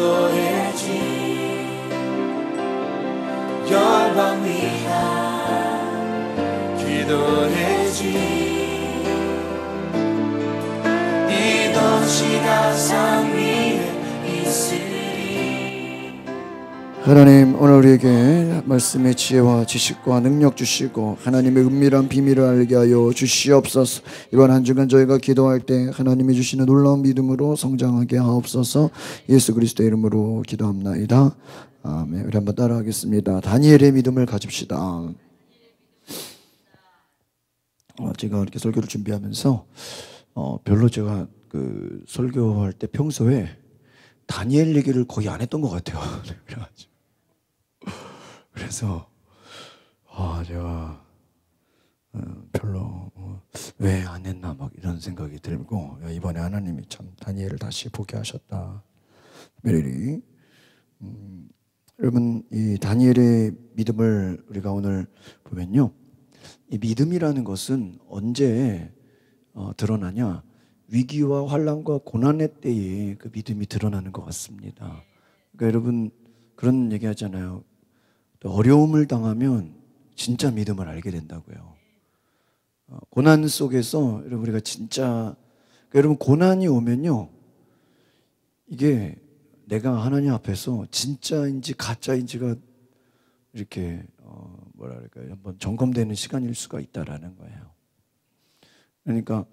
기도해지 열방 위한 기도해지 이 도시가 산 위에 있으리. 하나님, 오늘 우리에게 말씀의 지혜와 지식과 능력 주시고 하나님의 은밀한 비밀을 알게 하여 주시옵소서. 이번 한 주간 저희가 기도할 때 하나님이 주시는 놀라운 믿음으로 성장하게 하옵소서. 예수 그리스도의 이름으로 기도합나이다. 아멘. 우리 한번 따라하겠습니다. 다니엘의 믿음을 가집시다. 제가 이렇게 설교를 준비하면서 별로 제가 그 설교할 때 평소에 다니엘 얘기를 거의 안 했던 것 같아요. 그래서 제가 별로 왜 안 했나 막 이런 생각이 들고, 이번에 하나님이 참 다니엘을 다시 보게 하셨다. 메리 여러분, 이 다니엘의 믿음을 우리가 오늘 보면요, 이 믿음이라는 것은 언제 드러나냐? 위기와 환난과 고난의 때에 그 믿음이 드러나는 것 같습니다. 그러니까 여러분, 그런 얘기 하잖아요. 어려움을 당하면 진짜 믿음을 알게 된다고요. 고난 속에서 여러분, 우리가 진짜, 그러니까 여러분, 고난이 오면요, 이게 내가 하나님 앞에서 진짜인지 가짜인지가 이렇게 뭐랄까요, 한번 점검되는 시간일 수가 있다라는 거예요. 그러니까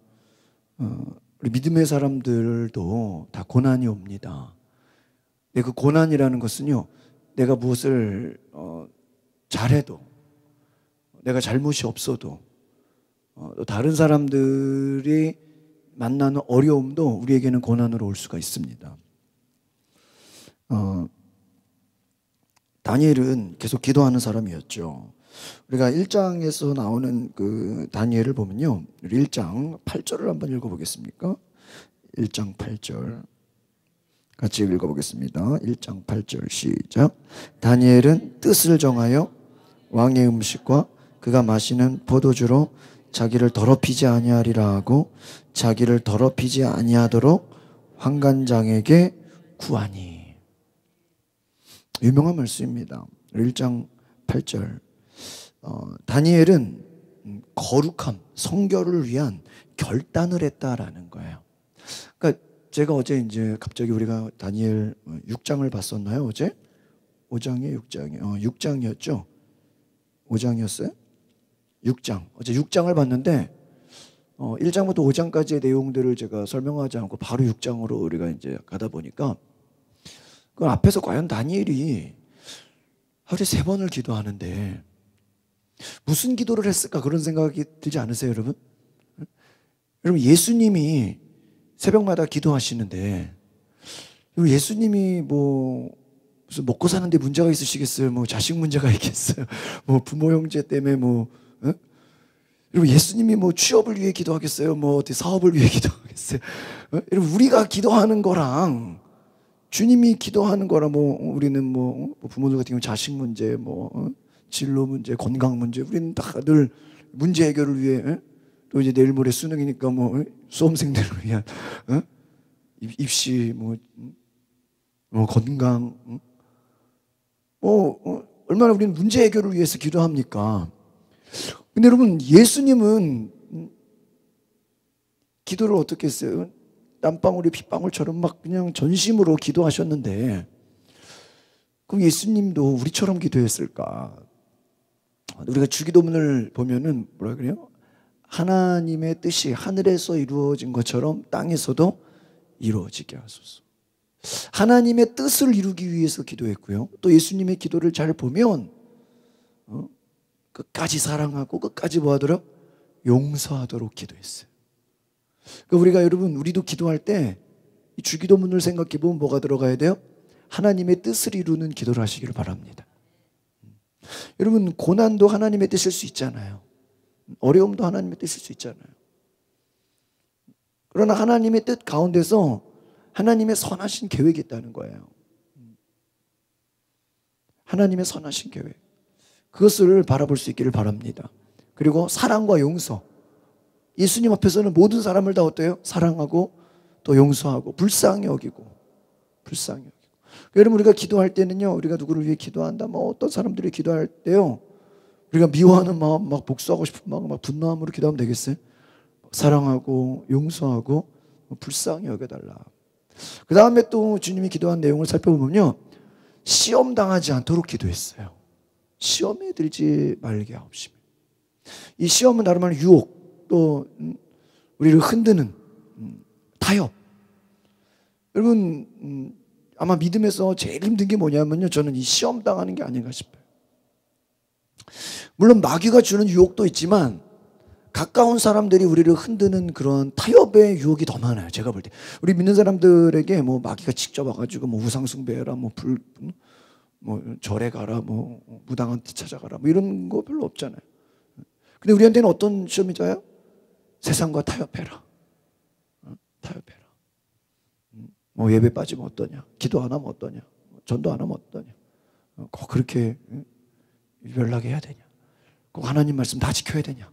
우리 믿음의 사람들도 다 고난이 옵니다. 근데 그 고난이라는 것은요, 내가 무엇을 잘해도, 내가 잘못이 없어도, 또 다른 사람들이 만나는 어려움도 우리에게는 고난으로 올 수가 있습니다. 다니엘은 계속 기도하는 사람이었죠. 우리가 1장에서 나오는 그 다니엘을 보면요, 1장 8절을 한번 읽어보겠습니까? 1장 8절 같이 읽어보겠습니다. 1장 8절 시작. 다니엘은 뜻을 정하여 왕의 음식과 그가 마시는 포도주로 자기를 더럽히지 아니하리라 하고 자기를 더럽히지 아니하도록 환관장에게 구하니. 유명한 말씀입니다. 1장 8절. 다니엘은 거룩함, 성결을 위한 결단을 했다라는 거예요. 그러니까 제가 어제 이제 갑자기 우리가 다니엘 6장을 봤었나요? 어제? 5장이에요? 6장이에요? 6장이었죠? 5장이었어요? 6장. 어제 6장을 봤는데 1장부터 5장까지의 내용들을 제가 설명하지 않고 바로 6장으로 우리가 이제 가다 보니까 그 앞에서 과연 다니엘이 하루에 3번을 기도하는데 무슨 기도를 했을까, 그런 생각이 들지 않으세요, 여러분? 여러분, 예수님이 새벽마다 기도하시는데 예수님이 뭐 무슨 먹고 사는데 문제가 있으시겠어요? 뭐 자식 문제가 있겠어요? 뭐 부모 형제 때문에 뭐 여러분, 예수님이 뭐 취업을 위해 기도하겠어요? 뭐 어디 사업을 위해 기도하겠어요? 여러분, 우리가 기도하는 거랑 주님이 기도하는 거랑 뭐 우리는 뭐 부모들 같은 경우 자식 문제, 뭐 진로 문제, 건강 문제, 우리는 다들 문제 해결을 위해, 또 이제 내일 모레 수능이니까 뭐 수험생들을 위한 입시, 뭐 건강, 얼마나 우리는 문제 해결을 위해서 기도합니까? 근데 여러분, 예수님은 기도를 어떻게 했어요? 땀방울이 핏방울처럼 막 그냥 전심으로 기도하셨는데, 그럼 예수님도 우리처럼 기도했을까? 우리가 주기도문을 보면은 뭐라 그래요? 하나님의 뜻이 하늘에서 이루어진 것처럼 땅에서도 이루어지게 하소서. 하나님의 뜻을 이루기 위해서 기도했고요. 또 예수님의 기도를 잘 보면 끝까지 사랑하고 끝까지 뭐 하도록? 용서하도록 기도했어요. 그러니까 우리가, 여러분, 우리도 기도할 때 이 주기도문을 생각해 보면 뭐가 들어가야 돼요? 하나님의 뜻을 이루는 기도를 하시기를 바랍니다. 여러분, 고난도 하나님의 뜻일 수 있잖아요. 어려움도 하나님의 뜻일 수 있잖아요. 그러나 하나님의 뜻 가운데서 하나님의 선하신 계획이 있다는 거예요. 하나님의 선하신 계획, 그것을 바라볼 수 있기를 바랍니다. 그리고 사랑과 용서, 예수님 앞에서는 모든 사람을 다 어때요? 사랑하고 또 용서하고 불쌍히 여기고. 여러분 우리가 기도할 때는요, 우리가 누구를 위해 기도한다, 뭐 어떤 사람들이 기도할 때요, 우리가 미워하는 마음, 막 복수하고 싶은 마음, 막 분노함으로 기도하면 되겠어요? 사랑하고 용서하고 불쌍히 여겨달라. 그 다음에 또 주님이 기도한 내용을 살펴보면요, 시험 당하지 않도록 기도했어요. 시험에 들지 말게 하옵시며. 이 시험은 다름 아닌 유혹, 또 우리를 흔드는 타협. 여러분 아마 믿음에서 제일 힘든 게 뭐냐면요, 저는 이 시험 당하는 게 아닌가 싶어요. 물론 마귀가 주는 유혹도 있지만 가까운 사람들이 우리를 흔드는 그런 타협의 유혹이 더 많아요. 제가 볼 때 우리 믿는 사람들에게 뭐 마귀가 직접 와가지고 뭐 우상숭배해라, 뭐 절에 가라, 뭐 무당한 데 찾아가라, 뭐 이런 거 별로 없잖아요. 근데 우리한테는 어떤 시험이 져요? 세상과 타협해라. 타협해라. 뭐 예배 빠지면 어떠냐? 기도 안 하면 어떠냐? 전도 안 하면 어떠냐? 꼭 그렇게 연락해야 되냐? 꼭 하나님 말씀 다 지켜야 되냐?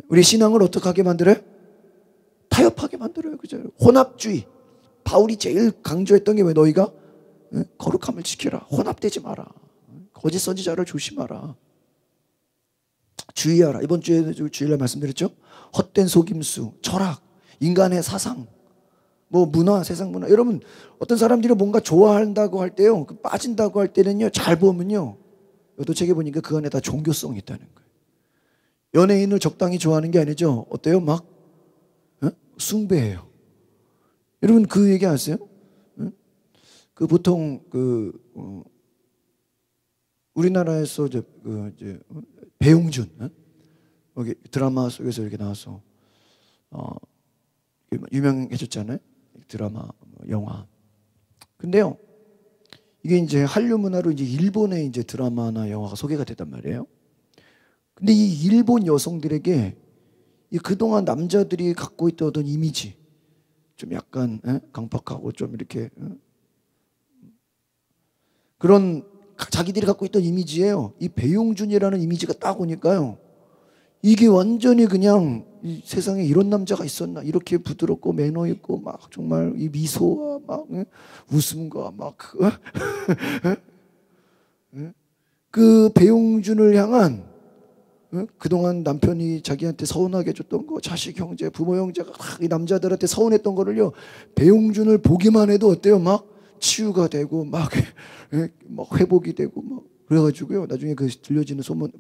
우리 신앙을 어떻게 하게 만들어요? 타협하게 만들어요. 그죠? 혼합주의. 바울이 제일 강조했던 게 왜? 너희가 거룩함을 지켜라. 혼합되지 마라. 거짓 선지자를 조심하라. 주의하라. 이번 주에 주일날 말씀드렸죠? 헛된 속임수, 철학, 인간의 사상, 뭐 문화, 세상 문화. 여러분 어떤 사람들이 뭔가 좋아한다고 할 때요, 빠진다고 할 때는요, 잘 보면요, 또 책에 보니까 그 안에 다 종교성이 있다는 거예요. 연예인을 적당히 좋아하는 게 아니죠. 어때요? 막 숭배해요. 여러분 그 얘기 아세요? 그 보통 우리나라에서 이제 배용준 여기 드라마 속에서 이렇게 나와서 유명해졌잖아요. 드라마, 영화. 근데요, 이게 이제 한류 문화로 이제 일본의 이제 드라마나 영화가 소개가 됐단 말이에요. 근데 이 일본 여성들에게 이 그동안 남자들이 갖고 있던 어떤 이미지, 좀 약간 강팍하고 좀 이렇게 그런 자기들이 갖고 있던 이미지예요. 이 배용준이라는 이미지가 딱 오니까요, 이게 완전히 그냥 이 세상에 이런 남자가 있었나, 이렇게 부드럽고 매너 있고 막 정말 이 미소와 막 웃음과 막 그 배용준을 향한 그동안 남편이 자기한테 서운하게 줬던 거, 자식, 형제, 부모, 형제가 이 남자들한테 서운했던 거를요, 배용준을 보기만 해도 어때요? 막 치유가 되고 막 회복이 되고 막 그래가지고요, 나중에 그 들려지는 소문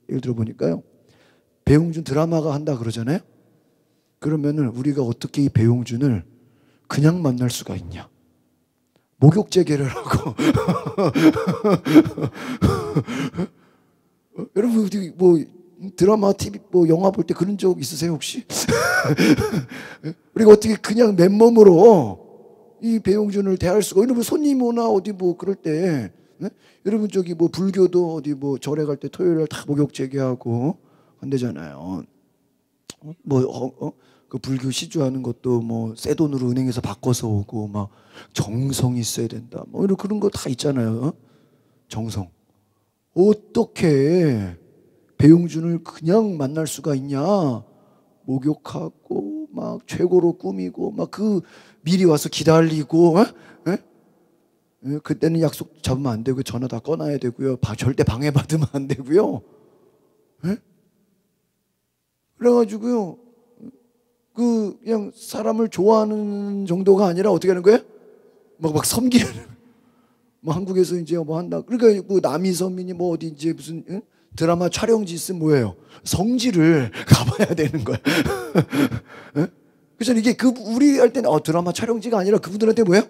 예를 들어보니까요, 배용준 드라마가 한다 그러잖아요. 그러면은 우리가 어떻게 이 배용준을 그냥 만날 수가 있냐? 목욕 재개를 하고 여러분 뭐 드라마, TV, 뭐 영화 볼 때 그런 적 있으세요 혹시? 우리가 어떻게 그냥 맨몸으로 이 배용준을 대할 수가? 여러분 손님 오나 어디 뭐 그럴 때 여러분 저기 뭐 불교도 어디 뭐 절에 갈 때 토요일 날 다 목욕 재개하고 한대잖아요. 그 불교 시주하는 것도 뭐 새 돈으로 은행에서 바꿔서 오고 막 정성이 있어야 된다. 뭐 이런 그런 거 다 있잖아요. 정성. 어떻게 배용준을 그냥 만날 수가 있냐? 목욕하고 막 최고로 꾸미고 막 그 미리 와서 기다리고 그때는 약속 잡으면 안 되고 전화 다 꺼놔야 되고요. 절대 방해받으면 안 되고요. 그래가지고요, 그냥 사람을 좋아하는 정도가 아니라 어떻게 하는 거예요? 막 섬기는. 뭐 한국에서 이제 뭐 한다. 그러니까 뭐 남이섬이니 뭐 어디 이제 무슨 드라마 촬영지 있으면 뭐예요? 성지를 가봐야 되는 거야. 그래서 이게 우리 할 때는 드라마 촬영지가 아니라 그분들한테 뭐예요?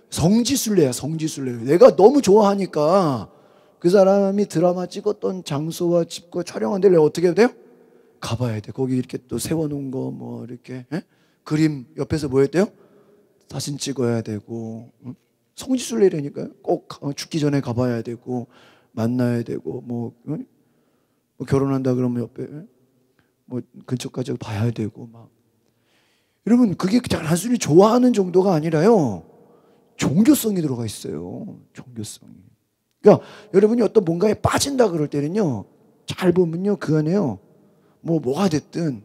성지순례야, 성지순례. 내가 너무 좋아하니까 그 사람이 드라마 찍었던 장소와 집과 촬영한 데를 어떻게 해야 돼요? 가봐야 돼. 거기 이렇게 또 세워놓은 거 뭐 이렇게 그림 옆에서 뭐 해야 돼요? 사진 찍어야 되고 성지순례라니까요. 꼭 죽기 전에 가봐야 되고 만나야 되고 뭐 결혼한다 그러면 옆에 뭐 근처까지 봐야 되고 막. 여러분 그게 그냥 단순히 좋아하는 정도가 아니라요, 종교성이 들어가 있어요. 종교성이. 그러니까 여러분이 어떤 뭔가에 빠진다 그럴 때는요, 잘 보면요, 그 안에요 뭐가 됐든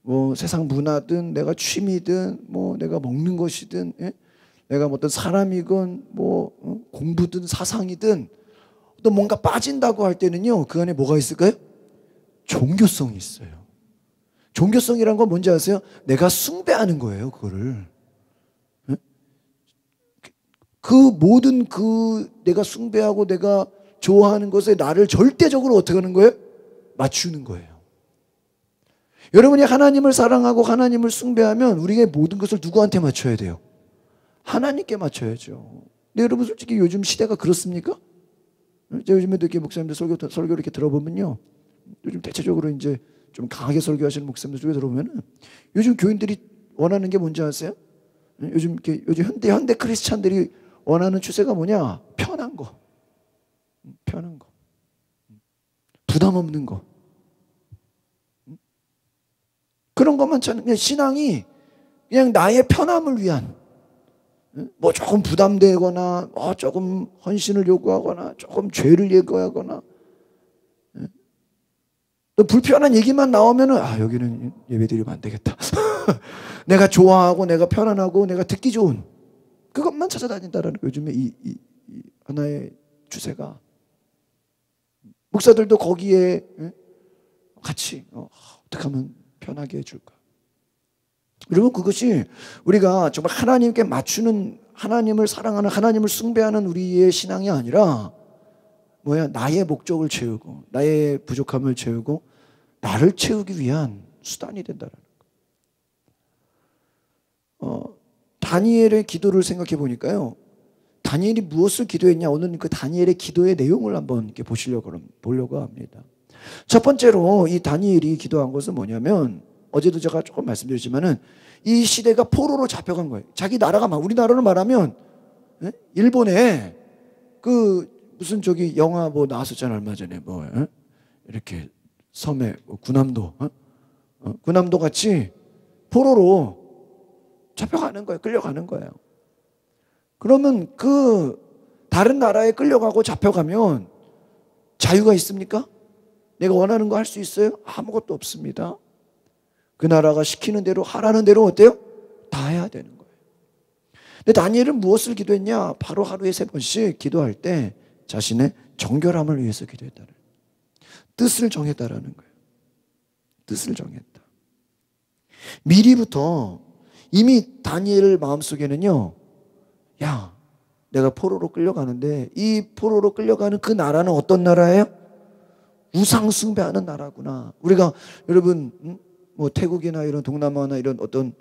뭐 세상 문화든 내가 취미든 뭐 내가 먹는 것이든 내가 뭐 어떤 사람이건 뭐 공부든 사상이든 또 뭔가 빠진다고 할 때는요, 그 안에 뭐가 있을까요? 종교성이 있어요. 종교성이란 건 뭔지 아세요? 내가 숭배하는 거예요, 그거를. 그 모든 내가 숭배하고 내가 좋아하는 것에 나를 절대적으로 어떻게 하는 거예요? 맞추는 거예요. 여러분이 하나님을 사랑하고 하나님을 숭배하면 우리의 모든 것을 누구한테 맞춰야 돼요? 하나님께 맞춰야죠. 근데 여러분 솔직히 요즘 시대가 그렇습니까? 제가 요즘에도 이렇게 목사님들 설교 이렇게 들어보면요, 요즘 대체적으로 이제 좀 강하게 설교하시는 목사님들 쪽에 들어보면은 요즘 교인들이 원하는 게 뭔지 아세요? 요즘 현대 크리스찬들이 원하는 추세가 뭐냐? 편한 거, 부담 없는 거, 그런 것만 찾는. 그냥 신앙이 그냥 나의 편함을 위한, 뭐 조금 부담되거나 조금 헌신을 요구하거나 조금 죄를 예고하거나 또 불편한 얘기만 나오면은 여기는 예배드리면 안 되겠다. 내가 좋아하고 내가 편안하고 내가 듣기 좋은 그것만 찾아다닌다라는 요즘에 이 하나의 추세가. 목사들도 거기에 같이 어떻게 하면 편하게 해줄까. 여러분 그것이 우리가 정말 하나님께 맞추는, 하나님을 사랑하는, 하나님을 숭배하는 우리의 신앙이 아니라 나의 목적을 채우고 나의 부족함을 채우고 나를 채우기 위한 수단이 된다는 거. 다니엘의 기도를 생각해 보니까요, 다니엘이 무엇을 기도했냐, 오늘은 그 다니엘의 기도의 내용을 한번 이렇게 보려고 합니다. 첫 번째로 이 다니엘이 기도한 것은 뭐냐면, 어제도 제가 조금 말씀드렸지만은 이 시대가 포로로 잡혀간 거예요. 자기 나라가 우리나라로 말하면 일본에 무슨 영화 나왔었잖아요 얼마 전에 이렇게 섬에 군함도 군함도 같이 포로로 잡혀가는 거예요. 끌려가는 거예요. 그러면 다른 나라에 끌려가고 잡혀가면 자유가 있습니까? 내가 원하는 거 할 수 있어요? 아무것도 없습니다. 그 나라가 시키는 대로 하라는 대로 어때요? 다 해야 되는 거예요. 근데 다니엘은 무엇을 기도했냐? 바로 하루에 3번씩 기도할 때 자신의 정결함을 위해서 기도했다는 거예요. 뜻을 정했다라는 거예요. 뜻을 정했다. 미리부터 이미 다니엘 마음속에는요, 내가 포로로 끌려가는데 이 포로로 끌려가는 그 나라는 어떤 나라예요? 우상 숭배하는 나라구나. 우리가 여러분 태국이나 이런 동남아나 이런 어떤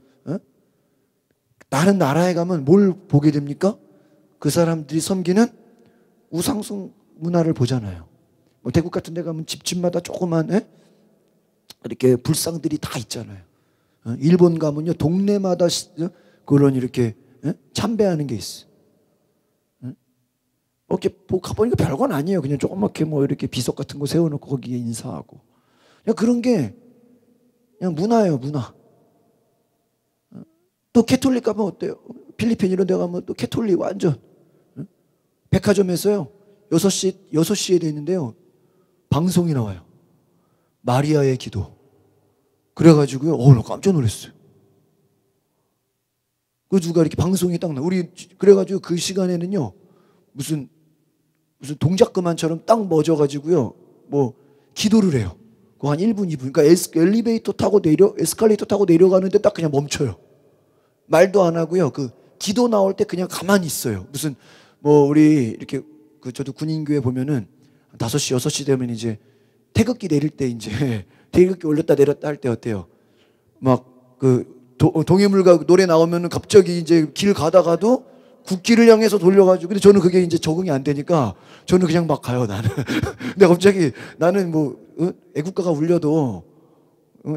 다른 나라에 가면 뭘 보게 됩니까? 그 사람들이 섬기는 우상 문화를 보잖아요. 태국 같은 데 가면 집집마다 조그만 이렇게 불상들이 다 있잖아요. 일본 가면요 동네마다 그런 이렇게 참배하는 게 있어요. 이렇게 가보니까 별건 아니에요. 그냥 조그맣게 이렇게 비석 같은 거 세워놓고 거기에 인사하고, 그냥 그런 게 그냥 문화예요, 문화. 또 캐톨릭 가면 어때요? 필리핀 이런 데 가면 또 캐톨릭 완전 백화점에서요 6시에 돼 있는데요 방송이 나와요. 마리아의 기도. 그래가지고요 나 깜짝 놀랐어요. 누가 이렇게 방송이 딱 그래가지고 그 시간에는요 무슨 동작그만처럼 딱 멎어가지고요 기도를 해요. 한 1분, 2분. 그러니까 에스컬레이터 타고 내려가는데 딱 그냥 멈춰요. 말도 안 하고요. 기도 나올 때 그냥 가만히 있어요. 우리 이렇게 저도 군인교회 보면은 5시, 6시 되면 이제 태극기 내릴 때 이제 태극기 올렸다 내렸다 할 때 어때요? 동해물가 노래 나오면은 갑자기 이제 길 가다가도 국기를 향해서 돌려가지고, 근데 저는 그게 이제 적응이 안 되니까 저는 그냥 막 가요, 나는. 근데 갑자기 나는 애국가가 울려도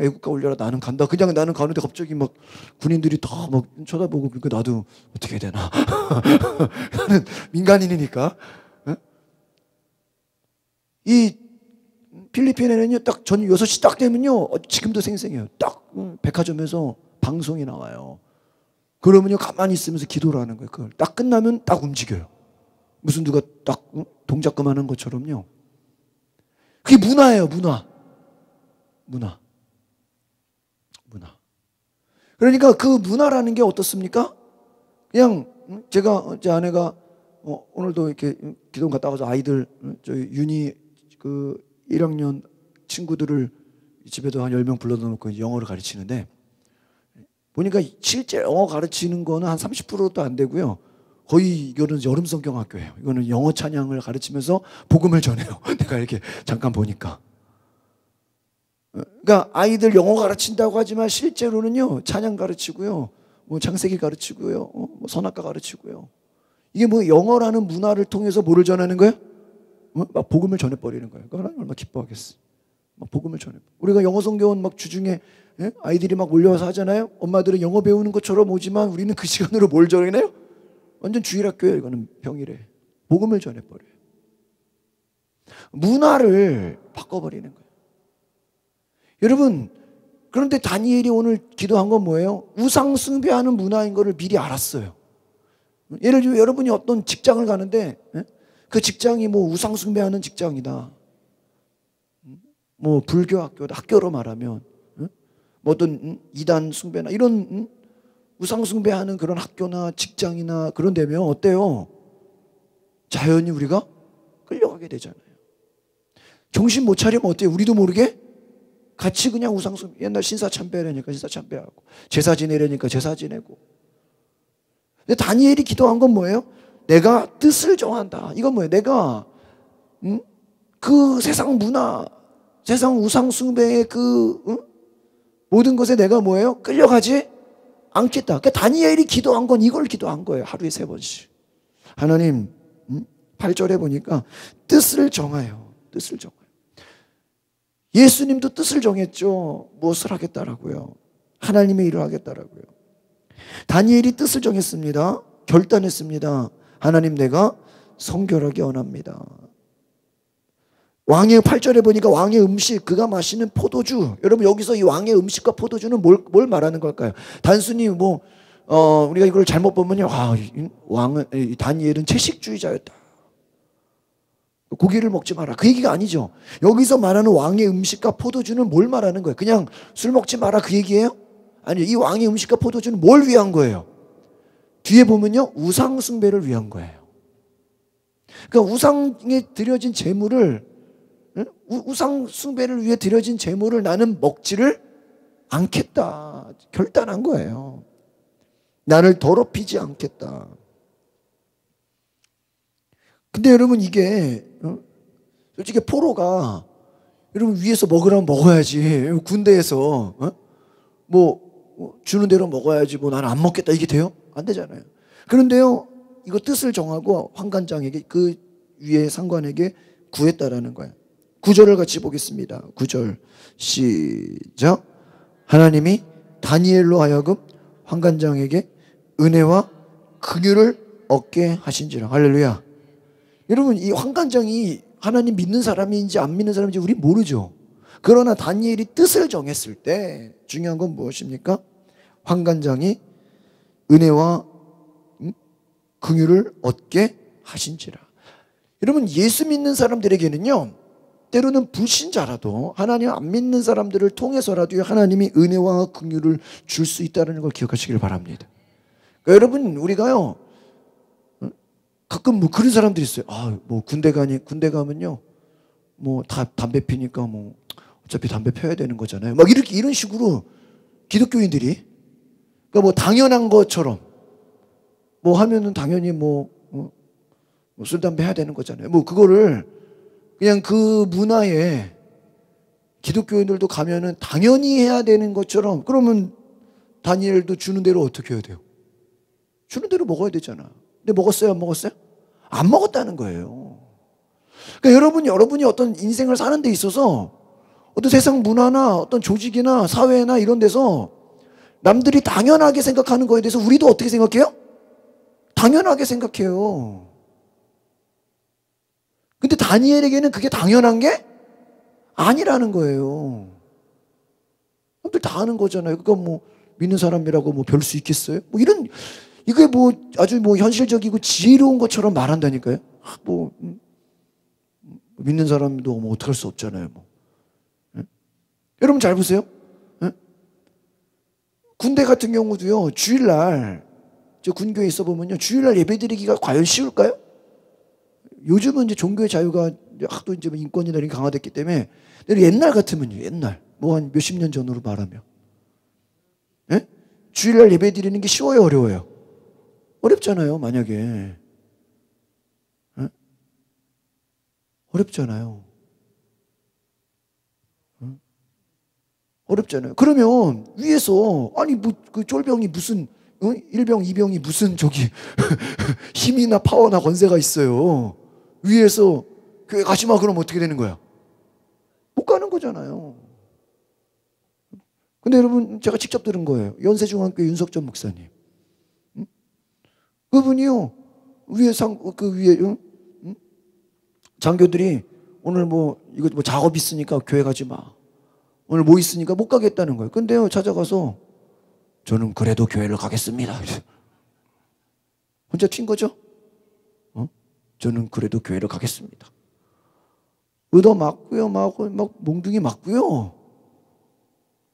애국가 울려라 나는 간다. 그냥 나는 가는데 갑자기 군인들이 다 쳐다보고, 그러니까 나도 어떻게 해야 되나. 나는 민간인이니까. 이 필리핀에는요 딱 저녁 6시 딱 되면요 지금도 생생해요. 딱 백화점에서 방송이 나와요. 그러면요 가만히 있으면서 기도를 하는 거예요. 그걸 딱 끝나면 딱 움직여요. 무슨 누가 딱 동작 그만한 것처럼요. 그게 문화예요, 문화. 그러니까 그 문화라는 게 어떻습니까? 그냥 제가 제 아내가 오늘도 이렇게 기도원 갔다 와서 아이들 저희 윤희 그 1학년 친구들을 집에도 한 10명 불러다 놓고 영어를 가르치는데 보니까 실제 영어 가르치는 거는 한 30%도 안 되고요. 거의 이거는 여름 성경 학교예요. 이거는 영어 찬양을 가르치면서 복음을 전해요. 내가 이렇게 잠깐 보니까. 그러니까 아이들 영어 가르친다고 하지만 실제로는요 찬양 가르치고요, 뭐 창세기 가르치고요, 뭐 선악과 가르치고요. 이게 뭐 영어라는 문화를 통해서 뭐를 전하는 거예요? 막 복음을 전해버리는 거예요. 그러니까 하나님 얼마나 기뻐하겠어. 막 복음을 전해. 우리가 영어 성경은 막 주중에 아이들이 막 몰려와서 하잖아요. 엄마들은 영어 배우는 것처럼 오지만 우리는 그 시간으로 뭘 전해요? 완전 주일학교예요. 이거는 평일에 복음을 전해버려요. 문화를 바꿔버리는 거예요. 여러분, 그런데 다니엘이 오늘 기도한 건 뭐예요? 우상 숭배하는 문화인 거를 미리 알았어요. 예를 들면 여러분이 어떤 직장을 가는데 그 직장이 뭐 우상 숭배하는 직장이다, 뭐 불교 학교다, 학교로 말하면 뭐 어떤 이단 숭배나 이런 우상 숭배하는 그런 학교나 직장이나 그런 데면 어때요? 자연히 우리가 끌려가게 되잖아요. 정신 못 차리면 어때요? 우리도 모르게 같이 그냥 우상 숭배. 옛날 신사 참배하려니까 신사 참배하고, 제사 지내려니까 제사 지내고. 근데 다니엘이 기도한 건 뭐예요? 내가 뜻을 정한다. 이건 뭐예요? 내가 그 세상 문화, 세상 우상 숭배의 그 모든 것에 내가 뭐예요? 끌려가지 않겠다. 그러니까 다니엘이 기도한 건 이걸 기도한 거예요. 하루에 3번씩. 하나님, 8절에 보니까 뜻을 정하여. 뜻을 정하여. 예수님도 뜻을 정했죠. 무엇을 하겠다라고요? 하나님의 일을 하겠다라고요. 다니엘이 뜻을 정했습니다. 결단했습니다. 하나님, 내가 성결하게 원합니다. 왕의 8절에 보니까 왕의 음식, 그가 마시는 포도주. 여러분, 여기서 이 왕의 음식과 포도주는 뭘 말하는 걸까요? 단순히 뭐 우리가 이걸 잘못 보면요, 왕은, 다니엘은 채식주의자였다, 고기를 먹지 마라, 그 얘기가 아니죠. 여기서 말하는 왕의 음식과 포도주는 뭘 말하는 거예요? 그냥 술 먹지 마라 그 얘기예요? 아니요. 이 왕의 음식과 포도주는 뭘 위한 거예요? 뒤에 보면요, 우상 숭배를 위한 거예요. 그러니까 우상에 드려진 제물을, 우상 숭배를 위해 드려진 제물을 나는 먹지를 않겠다 결단한 거예요. 나를 더럽히지 않겠다. 근데 여러분, 이게 솔직히 포로가 여러분 위에서 먹으라면 먹어야지, 군대에서 뭐 주는 대로 먹어야지, 뭐 나는 안 먹겠다 이게 돼요? 안 되잖아요. 그런데요, 이거 뜻을 정하고 환관장에게, 그 위에 상관에게 구했다라는 거예요. 9절을 같이 보겠습니다. 9절 시작. 하나님이 다니엘로 하여금 환관장에게 은혜와 긍휼을 얻게 하신지라. 할렐루야. 여러분, 이 환관장이 하나님 믿는 사람인지 안 믿는 사람인지 우리 모르죠. 그러나 다니엘이 뜻을 정했을 때 중요한 건 무엇입니까? 환관장이 은혜와 긍휼을 얻게 하신지라. 여러분, 예수 믿는 사람들에게는요, 때로는 불신자라도 하나님 안 믿는 사람들을 통해서라도 하나님이 은혜와 긍휼을 줄 수 있다는 걸 기억하시길 바랍니다. 그러니까 여러분, 우리가요 가끔 뭐 그런 사람들이 있어요. 뭐 군대 가면요, 뭐 다 담배 피니까 뭐 어차피 담배 펴야 되는 거잖아요. 막 이런 식으로 기독교인들이, 그러니까 뭐 당연한 것처럼 뭐 하면은 당연히 뭐 술 담배 해야 되는 거잖아요. 뭐 그거를 그냥 그 문화에 기독교인들도 가면은 당연히 해야 되는 것처럼, 그러면 다니엘도 주는 대로 어떻게 해야 돼요? 주는 대로 먹어야 되잖아. 근데 먹었어요? 안 먹었어요? 안 먹었다는 거예요. 그러니까 여러분이 어떤 인생을 사는 데 있어서 어떤 세상 문화나 어떤 조직이나 사회나 이런 데서 남들이 당연하게 생각하는 거에 대해서 우리도 어떻게 생각해요? 당연하게 생각해요. 근데 다니엘에게는 그게 당연한 게 아니라는 거예요. 남들 다 하는 거잖아요. 그러니까 뭐 믿는 사람이라고 뭐 별 수 있겠어요? 뭐 이게 뭐 아주 뭐 현실적이고 지혜로운 것처럼 말한다니까요. 뭐 믿는 사람도 뭐 어떡할 수 없잖아요. 뭐. 여러분 잘 보세요. 군대 같은 경우도요, 주일날 저 군교에 있어 보면요, 주일날 예배드리기가 과연 쉬울까요? 요즘은 이제 종교의 자유가 하도 이제 인권이나 이런 게 강화됐기 때문에, 옛날 같으면요, 옛날 뭐 한 몇십 년 전으로 말하면, 예? 주일날 예배드리는 게 쉬워요, 어려워요? 어렵잖아요. 만약에 예? 어렵잖아요. 어렵잖아요. 그러면 위에서 아니 뭐 그 쫄병이 무슨 1병 2병이 무슨 저기 힘이나 파워나 권세가 있어요. 위에서 교회 가지 마 그러면 어떻게 되는 거야? 못 가는 거잖아요. 근데 여러분, 제가 직접 들은 거예요. 연세중앙교 윤석전 목사님. 그분이요, 위에 그 위에 장교들이 오늘 뭐 이거 뭐 작업 있으니까 교회 가지 마. 오늘 뭐 있으니까 못 가겠다는 거예요. 근데요, 찾아가서 저는 그래도 교회를 가겠습니다. 혼자 튄 거죠? 저는 그래도 교회를 가겠습니다. 얻어 맞고요, 막 몽둥이 맞고요.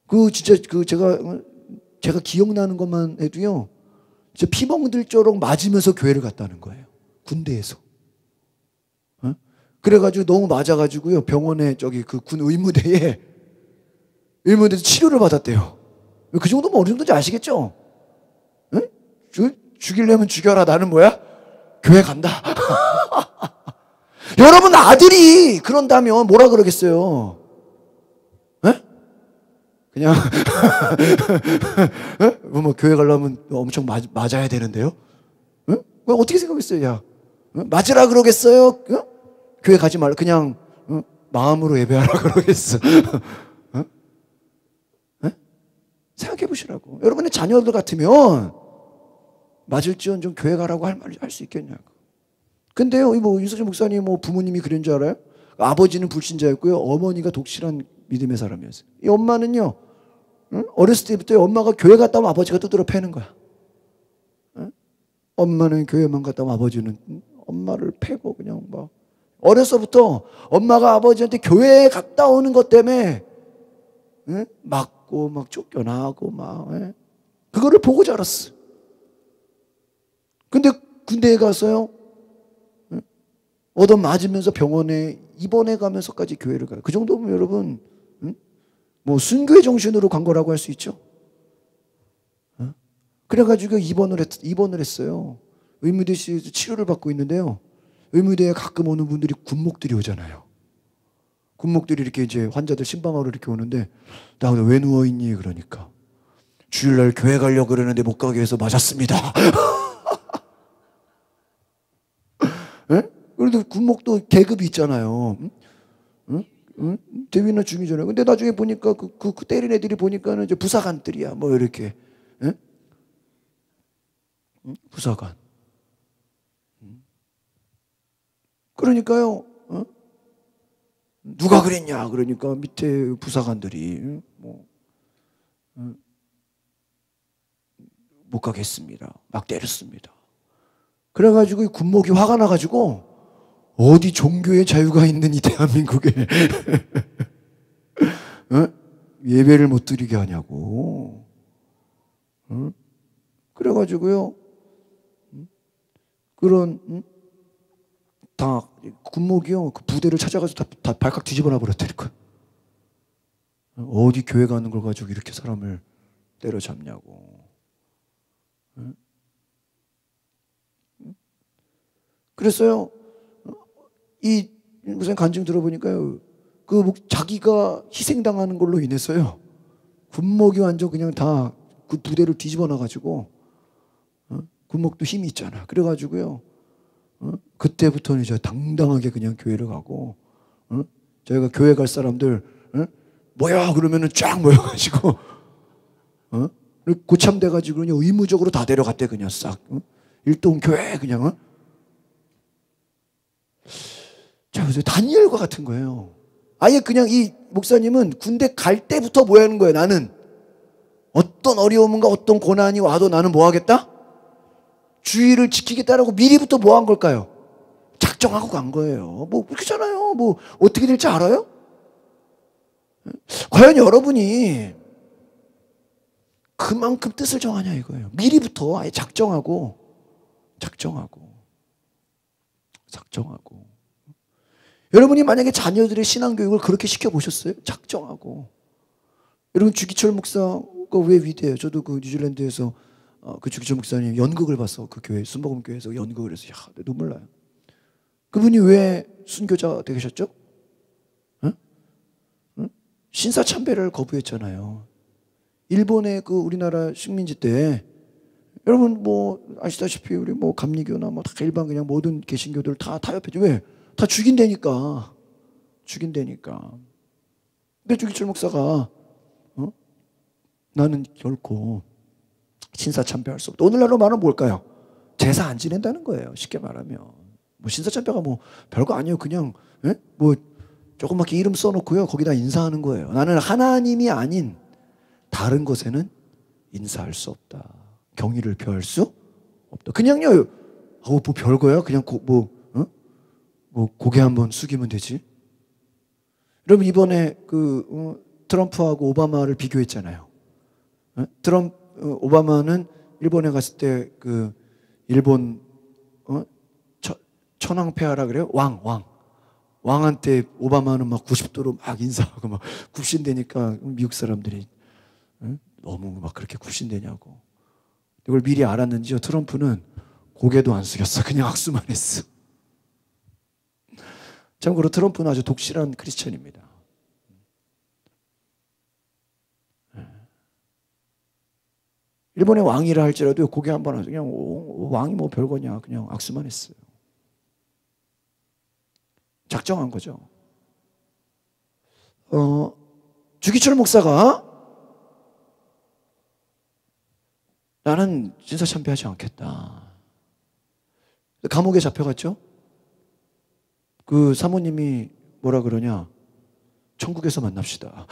그 진짜 그 제가 기억나는 것만 해도요, 진짜 피멍들도록 맞으면서 교회를 갔다는 거예요. 군대에서. 그래가지고 너무 맞아가지고요, 병원에 저기 그 군 의무대에서 치료를 받았대요. 그 정도면 어느 정도인지 아시겠죠? 응? 죽이려면 죽여라. 나는 뭐야? 교회 간다. 여러분, 아들이 그런다면 뭐라 그러겠어요? 에? 그냥 뭐 교회 가려면 엄청 맞아야 되는데요? 응? 어떻게 생각했어요? 야, 맞으라 그러겠어요? 응? 교회 가지 말라. 그냥 마음으로 예배하라 그러겠어. 생각해 보시라고. 여러분의 자녀들 같으면 맞을지언정 교회 가라고 할 수 있겠냐고. 근데요, 뭐 윤석열 목사님 뭐 부모님이 그런 줄 알아요? 아버지는 불신자였고요, 어머니가 독실한 믿음의 사람이었어요. 이 엄마는요, 어렸을 때부터 엄마가 교회 갔다 오면 아버지가 두드러 패는 거야. 엄마는 교회만 갔다 오면 아버지는 엄마를 패고 그냥 막. 어려서부터 엄마가 아버지한테 교회에 갔다 오는 것 때문에 맞고 막 쫓겨나고 막 그거를 보고 자랐어. 근데 군대에 가서요, 얻어 맞으면서 병원에 입원해 가면서까지 교회를 가요. 그 정도면 여러분, 뭐 순교의 정신으로 간 거라고 할 수 있죠. 그래가지고 입원을 했어요. 의무대에서 치료를 받고 있는데요, 의무대에 가끔 오는 분들이 군목들이 오잖아요. 군목들이 이렇게 이제 환자들 신방하러 이렇게 오는데, 나 오늘 왜 누워있니? 그러니까 주일날 교회 가려고 그러는데 못 가게 해서 맞았습니다. 예? 그래도 군목도 계급이 있잖아요. 대위나 중이잖아요. 근데 나중에 보니까 그 때린 애들이 보니까는 이제 부사관들이야. 뭐 이렇게. 예? 부사관. 그러니까요, 누가 그랬냐? 그러니까 밑에 부사관들이 못 가겠습니다. 막 때렸습니다. 그래가지고 군목이 화가 나가지고 어디 종교의 자유가 있는 이 대한민국에 예배를 못 드리게 하냐고. 그래가지고요, 그런 다 군목이요, 그 부대를 찾아가서 다 발칵 뒤집어놔 버렸다니까. 어디 교회 가는 걸 가지고 이렇게 사람을 때려잡냐고. 그랬어요. 이 무슨 간증 들어보니까요, 자기가 희생당하는 걸로 인해서요, 군목이 완전 그냥 다 그 부대를 뒤집어 놔가지고, 군목도 힘이 있잖아. 그래가지고요, 그때부터는 이제 당당하게 그냥 교회를 가고, 저희가 교회 갈 사람들 뭐야 그러면은 쫙 모여가지고, 고참돼가지고 그냥 의무적으로 다 데려갔대. 그냥 싹 일동 교회 그냥. 자, 그래서 다니엘과 같은 거예요. 아예 그냥 이 목사님은 군대 갈 때부터 뭐 하는 거예요? 나는 어떤 어려움과 어떤 고난이 와도 나는 뭐 하겠다? 주의를 지키겠다라고 미리부터 뭐 한 걸까요? 작정하고 간 거예요. 뭐 그렇잖아요. 뭐 어떻게 될지 알아요? 과연 여러분이 그만큼 뜻을 정하냐 이거예요. 미리부터 아예 작정하고. 여러분이 만약에 자녀들의 신앙교육을 그렇게 시켜보셨어요? 작정하고. 여러분 주기철 목사가 왜 위대해요? 저도 그 뉴질랜드에서 그 주기철 목사님 연극을 봤어. 그 교회 순복음 교회에서 연극을 해서 눈물 나요. 그분이 왜 순교자 되셨죠? 응? 신사참배를 거부했잖아요. 일본의 그 우리나라 식민지 때 여러분 뭐 아시다시피 우리 뭐 감리교나 뭐 다 일반 그냥 모든 개신교들 다 타협했죠. 왜? 다 죽인다니까. 근데 주기철 목사가 나는 결코 신사참배할 수 없다. 오늘날로 말하면 뭘까요? 제사 안 지낸다는 거예요. 쉽게 말하면. 뭐 신사참배가 뭐 별거 아니에요. 그냥 뭐 조그맣게 이름 써놓고요. 거기다 인사하는 거예요. 나는 하나님이 아닌 다른 것에는 인사할 수 없다. 경의를 표할 수 없다. 그냥요. 뭐 별거야? 그냥 뭐 고개 한번 숙이면 되지. 여러분 이번에 트럼프하고 오바마를 비교했잖아요. 오바마는 일본에 갔을 때 그 일본 천황폐하라 그래요? 왕한테 오바마는 막 90도로 막 인사하고 막 굽신대니까 미국 사람들이 너무 막 그렇게 굽신대냐고. 이걸 미리 알았는지요. 트럼프는 고개도 안 숙였어. 그냥 악수만 했어. 참고로 트럼프는 아주 독실한 크리스천입니다. 일본의 왕이라 할지라도 고개 한번 하죠. 그냥 왕이 뭐 별거냐. 그냥 악수만 했어요. 작정한 거죠. 주기철 목사가 나는 진사참배하지 않겠다. 감옥에 잡혀갔죠. 그 사모님이 뭐라 그러냐. 천국에서 만납시다.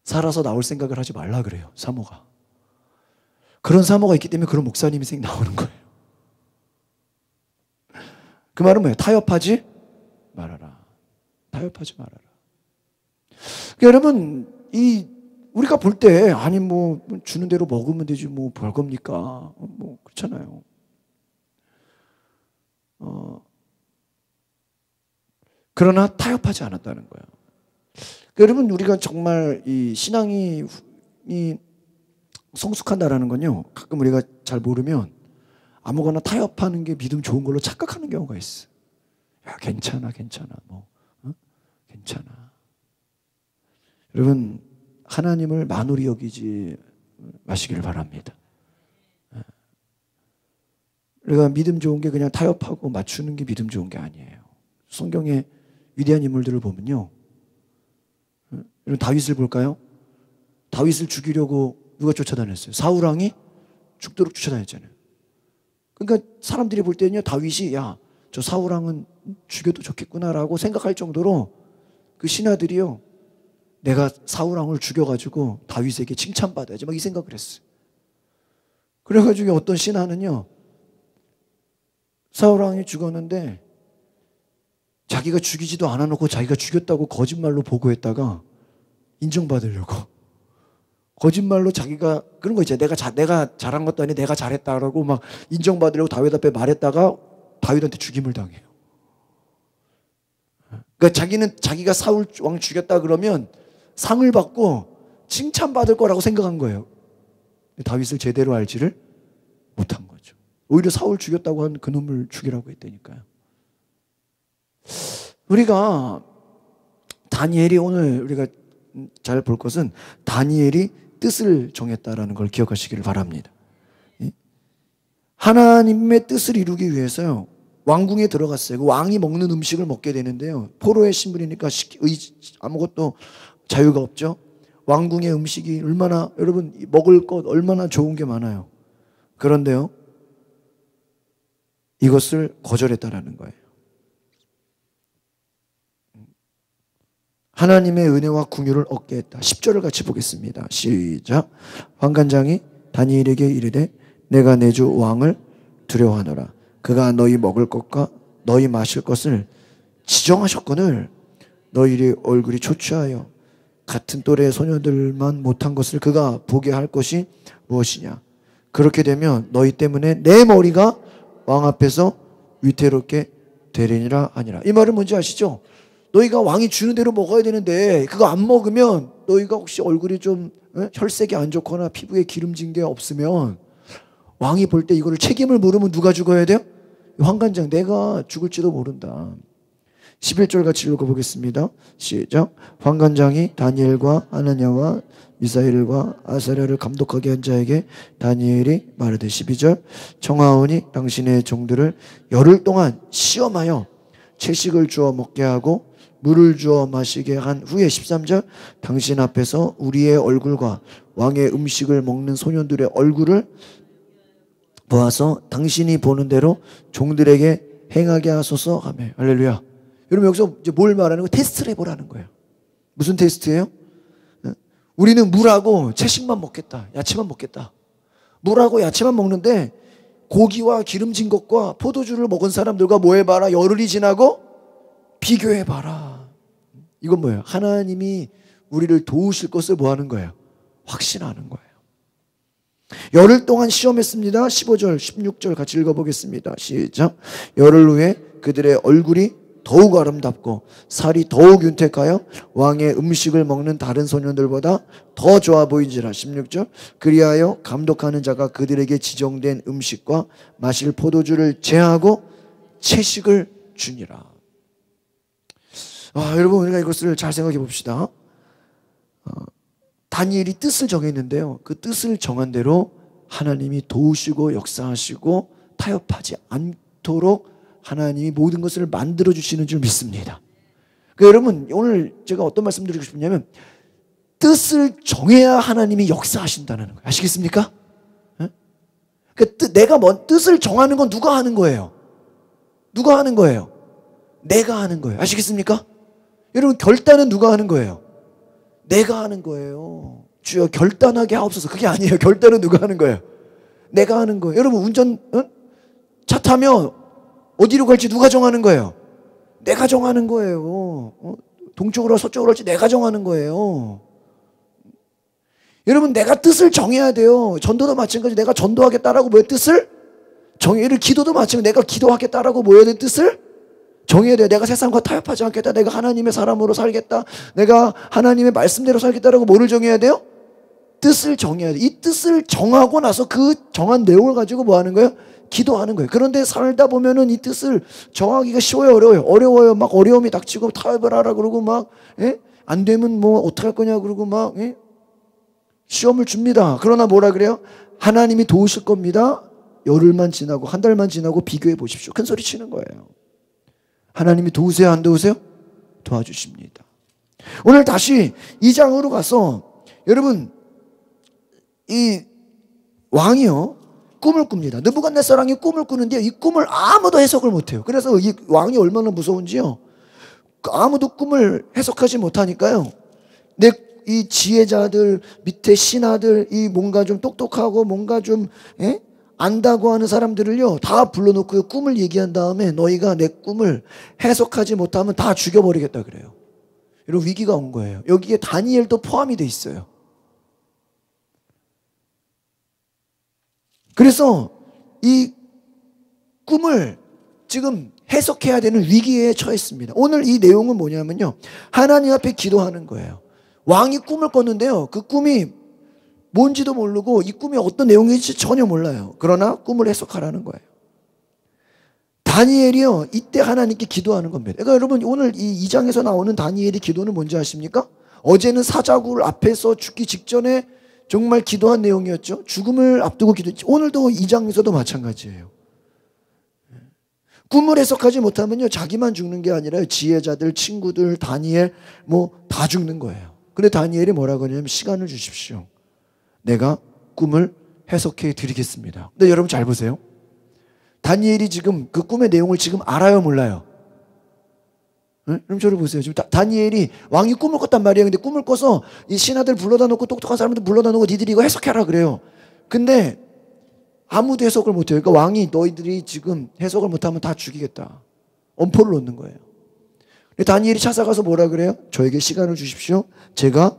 살아서 나올 생각을 하지 말라 그래요. 사모가. 그런 사모가 있기 때문에 그런 목사님이 나오는 거예요. 그 말은 뭐예요? 타협하지 말아라. 그러니까 여러분 우리가 볼 때 아니 뭐 주는 대로 먹으면 되지 뭐 별겁니까? 뭐 그렇잖아요. 그러나 타협하지 않았다는 거예요. 그러니까 여러분 우리가 정말 이 신앙이 성숙한다라는 건요. 가끔 우리가 잘 모르면 아무거나 타협하는 게 믿음 좋은 걸로 착각하는 경우가 있어. 야 괜찮아 뭐 괜찮아. 여러분 하나님을 만홀히 여기지 마시기를 바랍니다. 우리가 믿음 좋은 게 그냥 타협하고 맞추는 게 믿음 좋은 게 아니에요. 성경의 위대한 인물들을 보면요. 여러분 다윗을 볼까요? 다윗을 죽이려고 누가 쫓아다녔어요? 사울왕이 죽도록 쫓아다녔잖아요. 그러니까 사람들이 볼 때는요. 다윗이 야, 저 사울왕은 죽여도 좋겠구나라고 생각할 정도로 그 신하들이요. 내가 사울왕을 죽여가지고 다윗에게 칭찬받아야지 막 이 생각을 했어요. 그래가지고 어떤 신하는요. 사울왕이 죽었는데 자기가 죽이지도 않아놓고 자기가 죽였다고 거짓말로 보고했다가 인정받으려고 거짓말로 자기가 그런 거 있잖아요. 내가 잘한 것도 아니고 내가 잘했다라고 막 인정받으려고 다윗 앞에 말했다가 다윗한테 죽임을 당해요. 그러니까 자기는 자기가 사울 왕 죽였다 그러면 상을 받고 칭찬받을 거라고 생각한 거예요. 다윗을 제대로 알지를 못한 거죠. 오히려 사울 죽였다고 한 그놈을 죽이라고 했다니까요. 우리가 다니엘이 오늘 우리가 잘 볼 것은 다니엘이 뜻을 정했다라는 걸 기억하시기를 바랍니다. 하나님의 뜻을 이루기 위해서요. 왕궁에 들어갔어요. 그 왕이 먹는 음식을 먹게 되는데요. 포로의 신분이니까 아무것도 자유가 없죠. 왕궁의 음식이 얼마나 여러분 먹을 것 얼마나 좋은 게 많아요. 그런데요. 이것을 거절했다라는 거예요. 하나님의 은혜와 긍휼을 얻게 했다. 10절을 같이 보겠습니다. 시작. 환관장이 다니엘에게 이르되 내가 내 주 왕을 두려워하노라. 그가 너희 먹을 것과 너희 마실 것을 지정하셨거늘 너희의 얼굴이 초췌하여 같은 또래 소녀들만 못한 것을 그가 보게 할 것이 무엇이냐. 그렇게 되면 너희 때문에 내 머리가 왕 앞에서 위태롭게 되리니라 하니라. 이 말은 뭔지 아시죠? 너희가 왕이 주는 대로 먹어야 되는데 그거 안 먹으면 너희가 혹시 얼굴이 좀 혈색이 안 좋거나 피부에 기름진 게 없으면 왕이 볼 때 이거를 책임을 물으면 누가 죽어야 돼요? 환관장, 내가 죽을지도 모른다. 11절 같이 읽어보겠습니다. 시작. 환관장이 다니엘과 하나냐와 미사엘과 아사랴를 감독하게 한 자에게 다니엘이 말하되 12절 청하오니 당신의 종들을 열흘 동안 시험하여 채식을 주어 먹게 하고 물을 주어 마시게 한 후에 13절 당신 앞에서 우리의 얼굴과 왕의 음식을 먹는 소년들의 얼굴을 보아서 당신이 보는 대로 종들에게 행하게 하소서 하며. 할렐루야. 여러분 여기서 이제 뭘 말하는 거예요? 테스트를 해보라는 거예요. 무슨 테스트예요? 우리는 물하고 채식만 먹겠다. 야채만 먹겠다. 물하고 야채만 먹는데 고기와 기름진 것과 포도주를 먹은 사람들과 뭐 해봐라? 열흘이 지나고 비교해봐라. 이건 뭐예요? 하나님이 우리를 도우실 것을 뭐 하는 거예요? 확신하는 거예요. 열흘 동안 시험했습니다. 15절, 16절 같이 읽어보겠습니다. 시작. 열흘 후에 그들의 얼굴이 더욱 아름답고 살이 더욱 윤택하여 왕의 음식을 먹는 다른 소년들보다 더 좋아 보인지라. 16절 그리하여 감독하는 자가 그들에게 지정된 음식과 마실 포도주를 제하고 채식을 주니라. 여러분 우리가 이것을 잘 생각해 봅시다. 다니엘이 뜻을 정했는데요. 그 뜻을 정한 대로 하나님이 도우시고 역사하시고 타협하지 않도록 하나님이 모든 것을 만들어 주시는 줄 믿습니다. 그러니까 여러분 오늘 제가 어떤 말씀 드리고 싶냐면 뜻을 정해야 하나님이 역사하신다는 거예요. 아시겠습니까? 그러니까 내가 뜻을 정하는 건 누가 하는 거예요? 누가 하는 거예요? 내가 하는 거예요. 아시겠습니까? 여러분 결단은 누가 하는 거예요? 내가 하는 거예요. 주여 결단하게 하옵소서. 그게 아니에요. 결단은 누가 하는 거예요? 내가 하는 거예요. 여러분 운전 차 타면 어디로 갈지 누가 정하는 거예요? 내가 정하는 거예요. 동쪽으로 서쪽으로 갈지 내가 정하는 거예요. 여러분 내가 뜻을 정해야 돼요. 전도도 마찬가지. 내가 전도하겠다라고 뭐의 뜻을 정해야 돼요. 기도도 마찬가지. 내가 기도하겠다라고 뭐해야 되는 뜻을 정해야 돼요. 내가 세상과 타협하지 않겠다. 내가 하나님의 사람으로 살겠다. 내가 하나님의 말씀대로 살겠다라고 뭐를 정해야 돼요? 뜻을 정해야 돼요. 이 뜻을 정하고 나서 그 정한 내용을 가지고 뭐 하는 거예요? 기도하는 거예요. 그런데 살다 보면은 이 뜻을 정하기가 쉬워요? 어려워요? 어려워요. 막 어려움이 닥치고 타협을 하라 그러고 막 안 되면 뭐 어떡할 거냐 그러고 막 시험을 줍니다. 그러나 뭐라 그래요? 하나님이 도우실 겁니다. 열흘만 지나고 한 달만 지나고 비교해 보십시오. 큰 소리 치는 거예요. 하나님이 도우세요? 안 도우세요? 도와주십니다. 오늘 다시 2장으로 가서 여러분 이 왕이요 꿈을 꿉니다. 느부갓네살왕이 꿈을 꾸는데 이 꿈을 아무도 해석을 못해요. 그래서 이 왕이 얼마나 무서운지요. 아무도 꿈을 해석하지 못하니까요. 이 지혜자들 밑에 신하들 이 뭔가 좀 똑똑하고 뭔가 좀 안다고 하는 사람들을요 다 불러놓고 꿈을 얘기한 다음에 너희가 내 꿈을 해석하지 못하면 다 죽여버리겠다 그래요. 이런 위기가 온 거예요. 여기에 다니엘도 포함이 돼 있어요. 그래서 이 꿈을 지금 해석해야 되는 위기에 처했습니다. 오늘 이 내용은 뭐냐면요 하나님 앞에 기도하는 거예요. 왕이 꿈을 꿨는데요 그 꿈이 뭔지도 모르고 이 꿈이 어떤 내용인지 전혀 몰라요. 그러나 꿈을 해석하라는 거예요. 다니엘이요 이때 하나님께 기도하는 겁니다. 그러니까 여러분 오늘 이 2장에서 나오는 다니엘의 기도는 뭔지 아십니까? 어제는 사자굴 앞에서 죽기 직전에 정말 기도한 내용이었죠. 죽음을 앞두고 기도했죠. 오늘도 2장에서도 마찬가지예요. 꿈을 해석하지 못하면요 자기만 죽는 게 아니라 지혜자들, 친구들, 다니엘 뭐 다 죽는 거예요. 근데 다니엘이 뭐라고 하냐면 시간을 주십시오. 내가 꿈을 해석해 드리겠습니다. 근데 여러분 잘 보세요. 다니엘이 지금 그 꿈의 내용을 지금 알아요 몰라요? 그럼 저를 보세요. 지금 다니엘이 왕이 꿈을 꿨단 말이에요. 근데 꿈을 꿔서 이 신하들 불러다 놓고 똑똑한 사람들 불러다 놓고 니들이 이거 해석해라 그래요. 근데 아무도 해석을 못해요. 그러니까 왕이 너희들이 지금 해석을 못하면 다 죽이겠다. 엄포를 놓는 거예요. 다니엘이 찾아가서 뭐라 그래요? 저에게 시간을 주십시오. 제가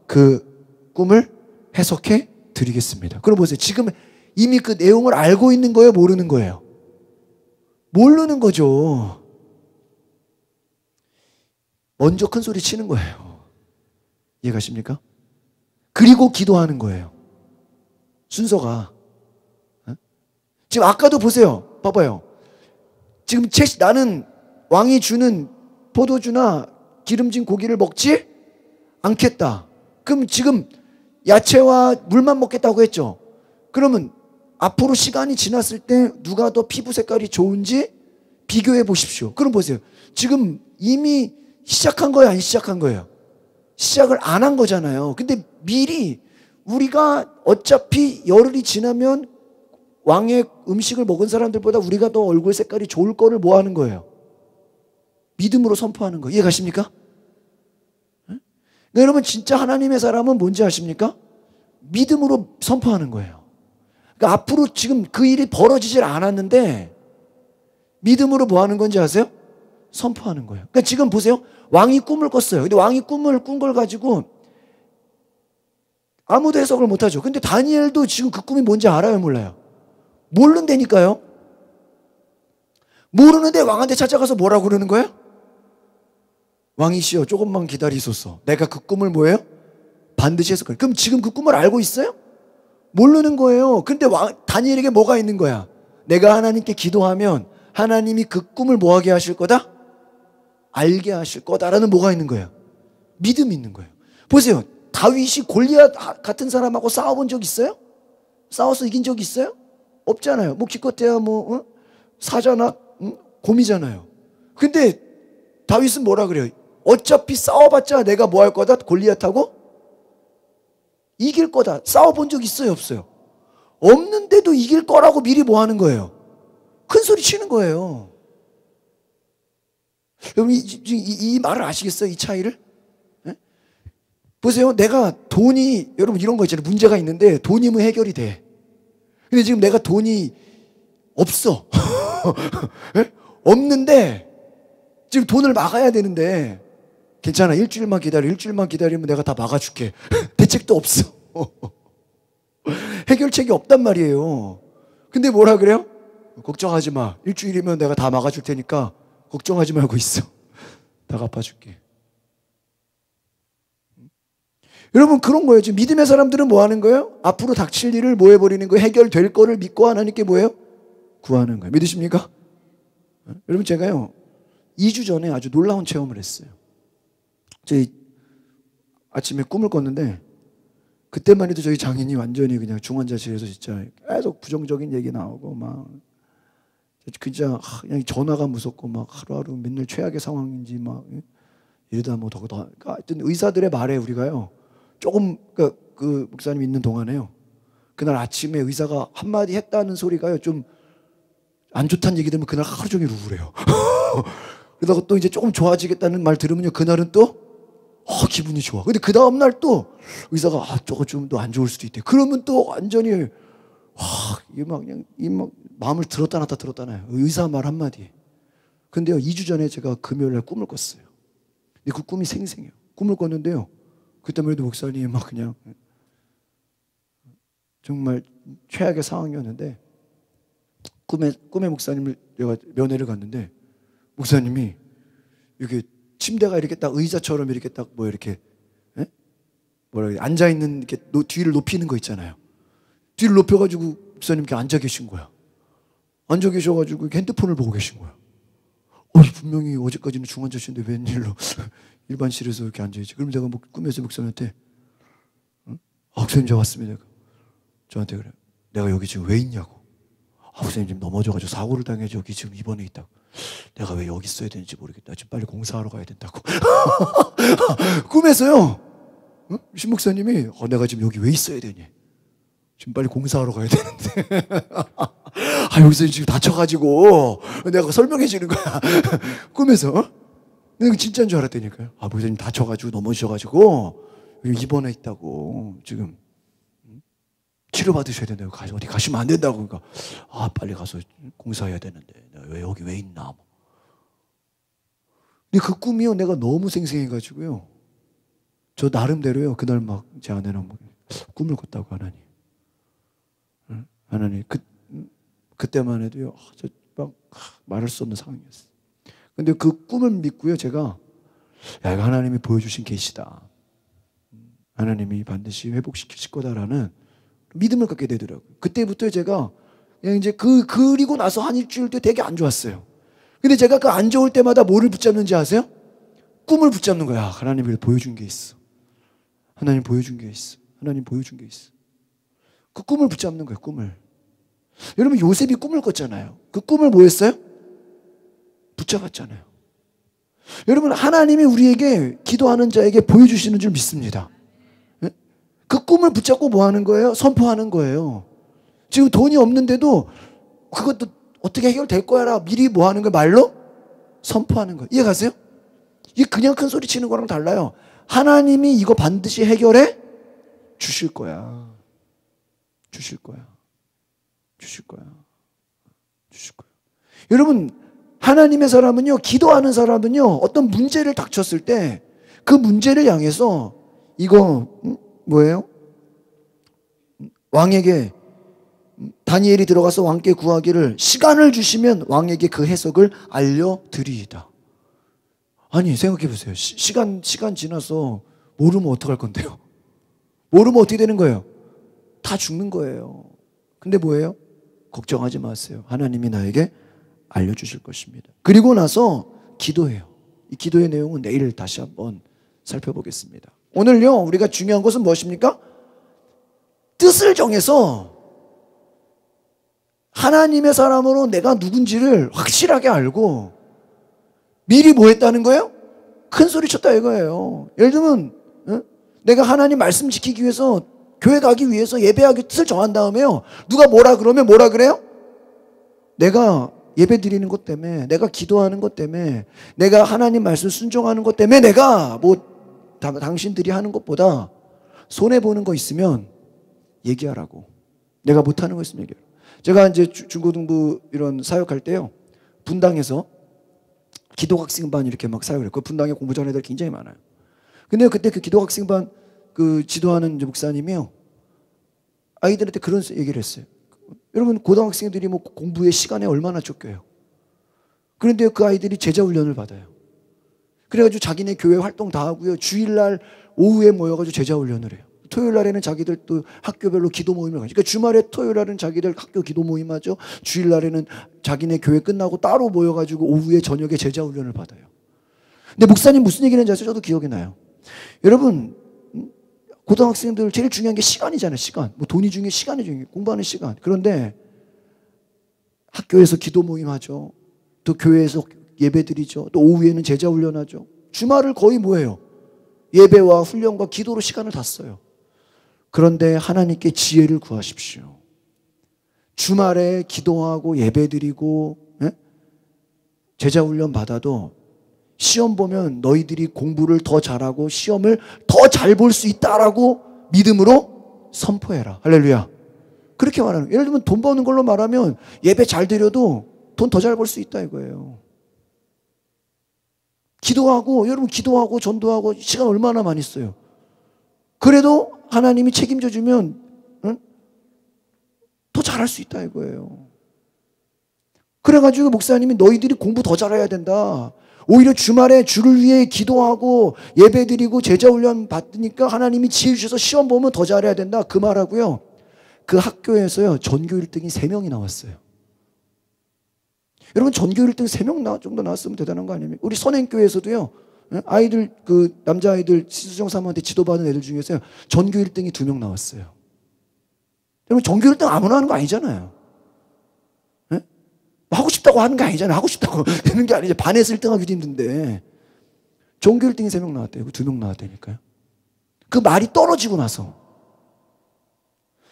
그 꿈을 해석해 드리겠습니다. 그럼 보세요. 지금 이미 그 내용을 알고 있는 거예요? 모르는 거예요? 모르는 거죠. 먼저 큰 소리 치는 거예요. 이해가십니까? 그리고 기도하는 거예요. 순서가. 지금 아까도 보세요. 봐봐요. 지금 나는 왕이 주는 포도주나 기름진 고기를 먹지 않겠다. 그럼 지금 야채와 물만 먹겠다고 했죠. 그러면 앞으로 시간이 지났을 때 누가 더 피부 색깔이 좋은지 비교해 보십시오. 그럼 보세요. 지금 이미 시작한 거예요? 안 시작한 거예요? 시작을 안 한 거잖아요. 근데 미리 우리가 어차피 열흘이 지나면 왕의 음식을 먹은 사람들보다 우리가 더 얼굴 색깔이 좋을 거를 뭐 하는 거예요? 믿음으로 선포하는 거예요. 이해가십니까? 여러분 진짜 하나님의 사람은 뭔지 아십니까? 믿음으로 선포하는 거예요. 그러니까 앞으로 지금 그 일이 벌어지질 않았는데 믿음으로 뭐 하는 건지 아세요? 선포하는 거예요. 그러니까 지금 보세요. 왕이 꿈을 꿨어요. 근데 왕이 꿈을 꾼 걸 가지고 아무도 해석을 못하죠. 근데 다니엘도 지금 그 꿈이 뭔지 알아요? 몰라요? 모른다니까요. 모르는데 왕한테 찾아가서 뭐라고 그러는 거예요? 왕이시여 조금만 기다리소서. 내가 그 꿈을 뭐예요? 반드시 해석할. 그럼 지금 그 꿈을 알고 있어요? 모르는 거예요. 근데 다니엘에게 뭐가 있는 거야? 내가 하나님께 기도하면 하나님이 그 꿈을 뭐하게 하실 거다? 알게 하실 거다라는 뭐가 있는 거예요? 믿음이 있는 거예요. 보세요. 다윗이 골리앗 같은 사람하고 싸워본 적 있어요? 싸워서 이긴 적 있어요? 없잖아요. 뭐 기껏해야 사자나 곰이잖아요. 근데 다윗은 뭐라 그래요? 어차피 싸워봤자 내가 뭐 할 거다? 골리앗하고 이길 거다. 싸워본 적 있어요? 없어요? 없는데도 이길 거라고 미리 뭐 하는 거예요? 큰 소리 치는 거예요. 여러분 이 말을 아시겠어요? 이 차이를? 네? 보세요. 내가 돈이 여러분 이런 거 있잖아요. 문제가 있는데 돈이면 해결이 돼. 근데 지금 내가 돈이 없어. 네? 없는데 지금 돈을 막아야 되는데 괜찮아. 일주일만 기다리면 내가 다 막아줄게. 대책도 없어. 해결책이 없단 말이에요. 근데 뭐라 그래요? 걱정하지 마. 일주일이면 내가 다 막아줄 테니까 걱정하지 말고 있어. 다 갚아줄게. 여러분 그런 거예요. 지금 믿음의 사람들은 뭐 하는 거예요? 앞으로 닥칠 일을 뭐 해버리는 거예요? 해결될 거를 믿고 하나님께 뭐예요? 구하는 거예요. 믿으십니까? 여러분 제가요 2주 전에 아주 놀라운 체험을 했어요. 저희 아침에 꿈을 꿨는데 그때만 해도 저희 장인이 완전히 그냥 중환자실에서 진짜 계속 부정적인 얘기 나오고 막 진짜 그냥 전화가 무섭고 막 하루하루 맨날 최악의 상황인지 막 이러다 뭐 더 그러니까 하여튼 의사들의 말에 우리가요 조금 그 목사님 있는 동안에요 그날 아침에 의사가 한마디 했다는 소리가요 좀 안 좋다는 얘기 들으면 그날 하루 종일 우울해요. 그러다가 또 이제 조금 좋아지겠다는 말 들으면요 그날은 또 기분이 좋아. 근데 그 다음날 또 의사가 저거 좀 더 안 좋을 수도 있대. 그러면 또 완전히 이게 막 그냥 마음을 들었다 놨다 들었다 놔요. 의사 말 한마디에. 근데요 2주 전에 제가 금요일날 꿈을 꿨어요. 근데 그 꿈이 생생해요. 꿈을 꿨는데요 그때만 해도 목사님이 막 그냥 정말 최악의 상황이었는데 꿈의 목사님을 내가 면회를 갔는데 목사님이 이렇게 침대가 이렇게 딱 의자처럼 이렇게 딱 뭐 이렇게 앉아 있는 이렇게 뒤를 높이는 거 있잖아요. 뒤를 높여가지고 목사님 이렇게 앉아 계신 거야. 앉아 계셔가지고 핸드폰을 보고 계신 거야. 분명히 어제까지는 중환자실인데 웬일로 일반실에서 이렇게 앉아있지. 그럼 제가 꿈에서 목사님한테 목사님 저 왔습니다. 저한테 그래. 내가 여기 지금 왜 있냐고. 목사님 지금 넘어져가지고 사고를 당해서 여기 지금 입원해 있다고. 내가 왜 여기 있어야 되는지 모르겠다. 지금 빨리 공사하러 가야 된다고. 꿈에서요. 신 목사님이 내가 지금 여기 왜 있어야 되니? 지금 빨리 공사하러 가야 되는데. 목사님 지금 다쳐가지고 내가 설명해 주는 거야. 꿈에서. 내가 진짜인 줄 알았다니까요. 목사님 다쳐가지고 넘어지셔가지고 입원해 있다고 지금. 치료받으셔야 된다고. 어디 가시면 안 된다고. 그러니까 빨리 가서 공사해야 되는데 내가 여기 왜 있나. 근데 그 꿈이요, 내가 너무 생생해가지고요. 저 나름대로요, 그날 막 제 아내랑 막 꿈을 꿨다고, 하나님. 응? 하나님, 그때만 해도요, 저 막 말할 수 없는 상황이었어요. 근데 그 꿈을 믿고요, 제가, 야, 이거 하나님이 보여주신 계시다. 하나님이 반드시 회복시키실 거다라는 믿음을 갖게 되더라고요. 그때부터 제가 그냥 이제 그리고 나서 한 일주일 때 되게 안 좋았어요. 근데 제가 그 안 좋을 때마다 뭐를 붙잡는지 아세요? 꿈을 붙잡는 거야. 하나님이 보여준 게 있어. 하나님 보여준 게 있어. 하나님 보여준 게 있어. 그 꿈을 붙잡는 거예요, 꿈을. 여러분, 요셉이 꿈을 꿨잖아요. 그 꿈을 뭐 했어요? 붙잡았잖아요. 여러분, 하나님이 우리에게 기도하는 자에게 보여주시는 줄 믿습니다. 그 꿈을 붙잡고 뭐 하는 거예요? 선포하는 거예요. 지금 돈이 없는데도 그것도 어떻게 해결될 거야라 미리 뭐 하는 거예요? 말로 선포하는 거예요. 이해 가세요? 이게 그냥 큰 소리 치는 거랑 달라요. 하나님이 이거 반드시 해결해 주실 거야. 주실 거야. 주실 거야. 주실 거야. 여러분, 하나님의 사람은요, 기도하는 사람은요, 어떤 문제를 닥쳤을 때 그 문제를 향해서 이거 뭐예요? 왕에게, 다니엘이 들어가서 왕께 구하기를 시간을 주시면 왕에게 그 해석을 알려드리이다. 아니, 생각해 보세요. 시간 지나서 모르면 어떡할 건데요? 모르면 어떻게 되는 거예요? 다 죽는 거예요. 근데 뭐예요? 걱정하지 마세요. 하나님이 나에게 알려주실 것입니다. 그리고 나서 기도해요. 이 기도의 내용은 내일 다시 한번 살펴보겠습니다. 오늘요, 우리가 중요한 것은 무엇입니까? 뜻을 정해서 하나님의 사람으로 내가 누군지를 확실하게 알고 미리 뭐 했다는 거예요? 큰 소리 쳤다 이거예요. 예를 들면 내가 하나님 말씀 지키기 위해서 교회 가기 위해서 예배하기 뜻을 정한 다음에요, 누가 뭐라 그러면 뭐라 그래요? 내가 예배 드리는 것 때문에, 내가 기도하는 것 때문에, 내가 하나님 말씀 순종하는 것 때문에 내가 당신들이 하는 것보다 손해보는 거 있으면 얘기하라고. 내가 못하는 거 있으면 얘기하라고. 제가 이제 중고등부 이런 사역할 때요, 분당에서 기도학생반 이렇게 막 사역을 해요. 그 분당에 공부 잘하는 애들 굉장히 많아요. 근데 그때 그 기도학생반 그 지도하는 목사님이요, 아이들한테 그런 얘기를 했어요. 여러분, 고등학생들이 뭐 공부의 시간에 얼마나 쫓겨요. 그런데 그 아이들이 제자 훈련을 받아요. 그래가지고 자기네 교회 활동 다 하고요, 주일날 오후에 모여가지고 제자 훈련을 해요. 토요일날에는 자기들 또 학교별로 기도 모임을 가죠. 그러니까 주말에 토요일날은 자기들 학교 기도 모임 하죠. 주일날에는 자기네 교회 끝나고 따로 모여가지고 오후에 저녁에 제자 훈련을 받아요. 근데 목사님 무슨 얘기를 했는지 아세요? 저도 기억이 나요. 여러분, 고등학생들 제일 중요한 게 시간이잖아요. 시간. 뭐 돈이 중요해, 시간이 중요해. 공부하는 시간. 그런데 학교에서 기도 모임 하죠. 또 교회에서 예배 드리죠. 또 오후에는 제자 훈련하죠. 주말을 거의 뭐예요? 예배와 훈련과 기도로 시간을 다 써요. 그런데 하나님께 지혜를 구하십시오. 주말에 기도하고 예배 드리고 제자 훈련 받아도 시험 보면 너희들이 공부를 더 잘하고 시험을 더 잘 볼 수 있다라고 믿음으로 선포해라. 할렐루야. 그렇게 말하는 거예요. 예를 들면 돈 버는 걸로 말하면 예배 잘 드려도 돈 더 잘 벌 수 있다 이거예요. 기도하고, 여러분 기도하고 전도하고 시간 얼마나 많이 써요. 그래도 하나님이 책임져 주면 더 잘할 수 있다 이거예요. 그래가지고 목사님이 너희들이 공부 더 잘해야 된다. 오히려 주말에 주를 위해 기도하고 예배드리고 제자훈련 받으니까 하나님이 지혜 주셔서 시험 보면 더 잘해야 된다. 그 말하고요, 그 학교에서요 전교 1등이 3명이 나왔어요. 여러분, 전교 1등 3명 정도 나왔으면 대단한 거 아닙니까? 우리 선행교회에서도요, 아이들, 그 남자아이들 시수정 사모한테 지도받은 애들 중에서요 전교 1등이 2명 나왔어요. 여러분, 전교 1등 아무나 하는 거 아니잖아요. 하고 싶다고 하는 게 아니잖아요. 하고 싶다고 되는 게 아니죠. 반에서 1등 하기도 힘든데 전교 1등이 3명 나왔대요. 2명 나왔다니까요. 그 말이 떨어지고 나서.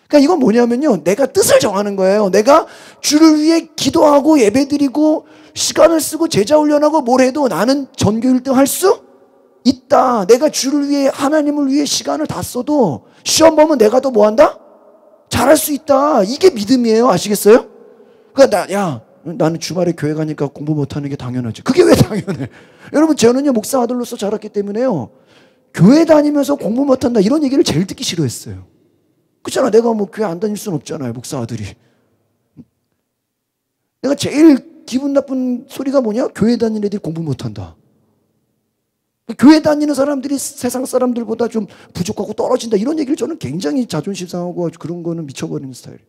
그러니까 이건 뭐냐면요, 내가 뜻을 정하는 거예요. 내가 주를 위해 기도하고 예배드리고 시간을 쓰고 제자훈련하고 뭘 해도 나는 전교 1등 할 수 있다. 내가 주를 위해, 하나님을 위해 시간을 다 써도 시험 보면 내가 더 뭐 한다? 잘할 수 있다. 이게 믿음이에요. 아시겠어요? 그러니까 나는 주말에 교회 가니까 공부 못하는 게 당연하지. 그게 왜 당연해? 여러분, 저는요 목사 아들로서 자랐기 때문에요, 교회 다니면서 공부 못한다 이런 얘기를 제일 듣기 싫어했어요. 그렇잖아. 내가 뭐 교회 안 다닐 수는 없잖아요, 목사 아들이. 내가 제일 기분 나쁜 소리가 뭐냐? 교회 다니는 애들이 공부 못한다. 교회 다니는 사람들이 세상 사람들보다 좀 부족하고 떨어진다 이런 얘기를 저는 굉장히 자존심 상하고 그런 거는 미쳐버리는 스타일이에요.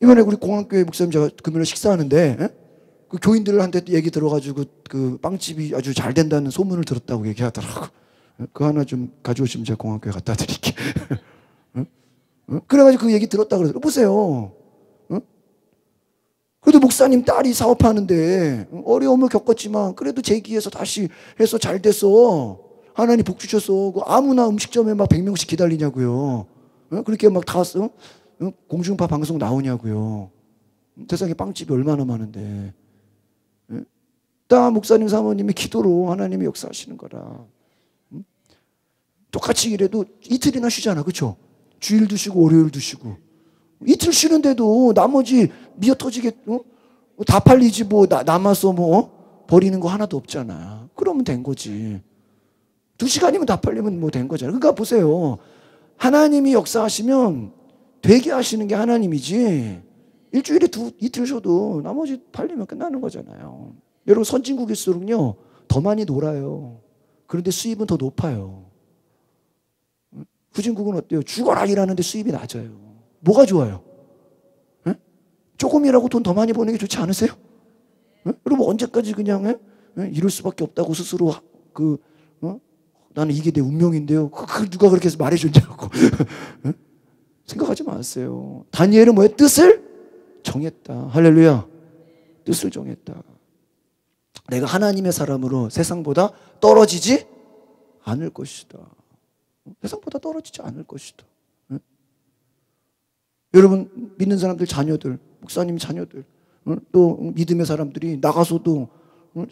이번에 우리 공항교회 목사님 제가 금요일에 식사하는데 그 교인들한테 얘기 들어가지고 그 빵집이 아주 잘 된다는 소문을 들었다고 얘기하더라고. 그거 하나 좀 가져오시면 제가 공항교회 갖다 드릴게. 그래가지고 그 얘기 들었다 그러더라고요. 보세요. 그래도 목사님 딸이 사업하는데 어려움을 겪었지만 그래도 재기해서 다시 해서 잘 됐어. 하나님 복 주셔서 아무나 음식점에 막 100명씩 기다리냐고요. 그렇게 막 다 공중파 방송 나오냐고요. 세상에 빵집이 얼마나 많은데. 다 목사님 사모님이 기도로 하나님이 역사하시는 거라. 똑같이 이래도 이틀이나 쉬잖아, 그렇죠? 주일도 쉬고 월요일도 쉬고. 이틀 쉬는데도 나머지 미어터지게 다 팔리지 뭐 남아서 뭐 버리는 거 하나도 없잖아. 그러면 된 거지. 2시간이면 다 팔리면 뭐 된 거잖아. 그러니까 보세요. 하나님이 역사하시면 되게 하시는 게 하나님이지, 일주일에 이틀 쉬어도 나머지 팔리면 끝나는 거잖아요. 여러분, 선진국일수록요 더 많이 놀아요. 그런데 수입은 더 높아요. 후진국은 어때요? 죽어라 일하는데 수입이 낮아요. 뭐가 좋아요? 조금이라고 돈 더 많이 버는 게 좋지 않으세요? 여러분, 언제까지 그냥 이럴 수밖에 없다고 스스로 나는 이게 내 운명인데요. 누가 그렇게 해서 말해줬냐고. 생각하지 마세요. 다니엘은 뭐예요? 뜻을 정했다. 할렐루야. 뜻을 정했다. 내가 하나님의 사람으로 세상보다 떨어지지 않을 것이다. 세상보다 떨어지지 않을 것이다. 여러분, 믿는 사람들 자녀들, 목사님 자녀들, 또 믿음의 사람들이 나가서도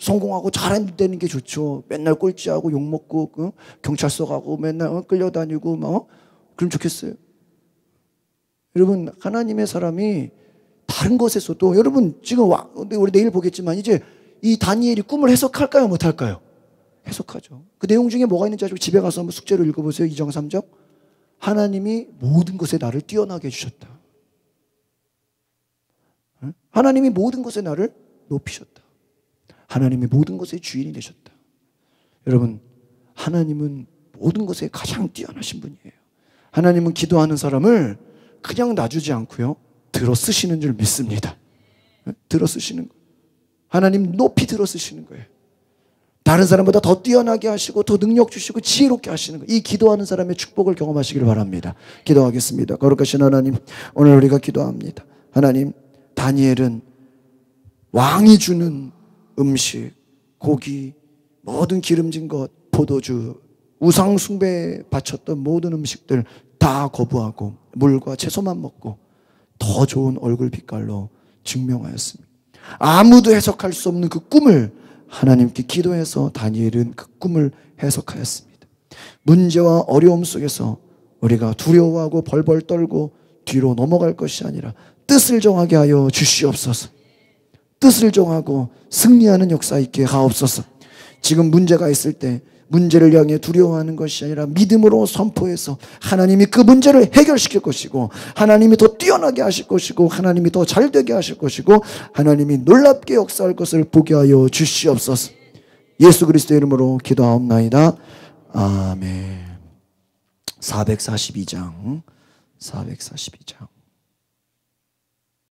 성공하고 잘한다는 게 좋죠. 맨날 꼴찌하고 욕먹고 경찰서 가고 맨날 끌려다니고 막 그럼 좋겠어요. 여러분, 하나님의 사람이 다른 것에서도, 여러분 지금 우리 내일 보겠지만 이제 이 다니엘이 꿈을 해석할까요, 못할까요? 해석하죠. 그 내용 중에 뭐가 있는지 아시고 집에 가서 한번 숙제로 읽어보세요. 2장 3장. 하나님이 모든 것에 나를 뛰어나게 해주셨다. 하나님이 모든 것에 나를 높이셨다. 하나님이 모든 것의 주인이 되셨다. 여러분, 하나님은 모든 것에 가장 뛰어나신 분이에요. 하나님은 기도하는 사람을 그냥 놔주지 않고요, 들어 쓰시는 줄 믿습니다. 들어 쓰시는 거예요. 하나님 높이 들어 쓰시는 거예요. 다른 사람보다 더 뛰어나게 하시고 더 능력 주시고 지혜롭게 하시는 거예요. 이 기도하는 사람의 축복을 경험하시길 바랍니다. 기도하겠습니다. 거룩하신 하나님, 오늘 우리가 기도합니다. 하나님, 다니엘은 왕이 주는 음식, 고기, 모든 기름진 것, 포도주, 우상 숭배에 바쳤던 모든 음식들 다 거부하고 물과 채소만 먹고 더 좋은 얼굴 빛깔로 증명하였습니다. 아무도 해석할 수 없는 그 꿈을 하나님께 기도해서 다니엘은 그 꿈을 해석하였습니다. 문제와 어려움 속에서 우리가 두려워하고 벌벌 떨고 뒤로 넘어갈 것이 아니라 뜻을 정하게 하여 주시옵소서. 뜻을 정하고 승리하는 역사 있게 하옵소서. 지금 문제가 있을 때 문제를 향해 두려워하는 것이 아니라 믿음으로 선포해서 하나님이 그 문제를 해결시킬 것이고, 하나님이 더 뛰어나게 하실 것이고, 하나님이 더 잘되게 하실 것이고, 하나님이 놀랍게 역사할 것을 보게 하여 주시옵소서. 예수 그리스도의 이름으로 기도하옵나이다. 아멘. 442장